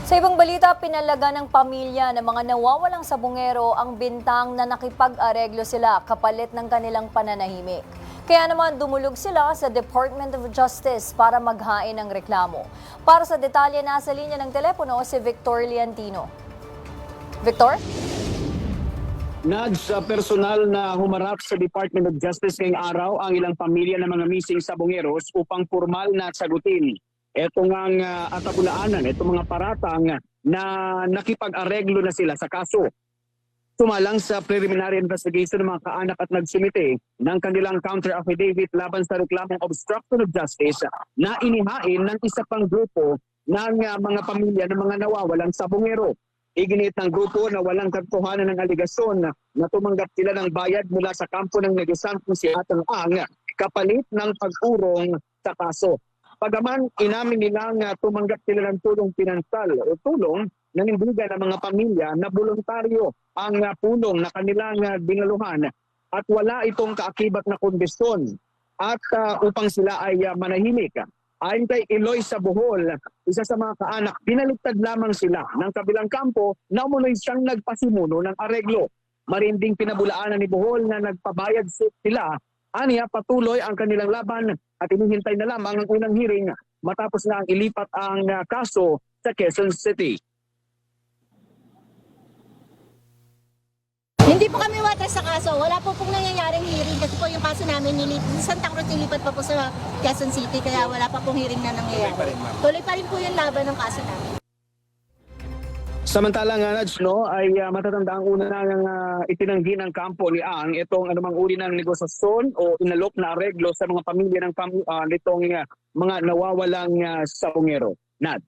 Sa ibang balita, pinalaga ng pamilya ng mga nawawalang sabungero ang bintang na nakipag-areglo sila kapalit ng kanilang pananahimik. Kaya naman dumulog sila sa Department of Justice para maghain ng reklamo. Para sa detalye, nasa linya ng telepono si Victor Liantino. Victor? Sa personal na humarap sa Department of Justice ngayong araw ang ilang pamilya ng mga missing sabongeros upang formal na sagutin itong ang atapulaanan, itong mga paratang na nakipag-areglo na sila sa kaso. Tumalang sa preliminary investigation ng mga kaanak at nagsumite ng kanilang counter affidavit laban sa reklamong obstruction of justice na inihain ng isa pang grupo ng mga pamilya ng mga nawawalang sabongero. Iginit ng grupo na walang katotohanan ng aligasyon na tumanggap sila ng bayad mula sa kampo ng negosyanteng si Atang Ang kapalit ng pag-urong sa kaso. Pagaman, inamin nilang tumanggap sila ng tulong pinansal o tulong ng indigan ng mga pamilya na voluntaryo ang pulong na kanilang dinaluhan at wala itong kaakibat na kondisyon at upang sila ay manahimik. Ayon kay Eloy sa Bohol, isa sa mga kaanak, pinaliktad lamang sila ng kabilang kampo na umunoy siyang nagpasimuno ng areglo. Marinding pinabulaanan ni Bohol na nagpabayad sila, aniya patuloy ang kanilang laban at inihintay na lamang ang unang hearing matapos na ang ilipat ang kaso sa Quezon City. Hindi po kami watas sa kaso. Wala po pong nangyayaring hearing kasi po yung kaso namin Santa Cruz nilipat pa po sa Quezon City kaya wala pa pong hearing na nangyayari. Tuloy pa rin po yung laban ng kaso namin. Samantalang ay matatanda ang una ng itinanggi ng kampo ni Ang itong anumang uri ng negosasyon o inalok na areglo sa mga pamilya ng nitong mga nawawalang sabongero. Nad.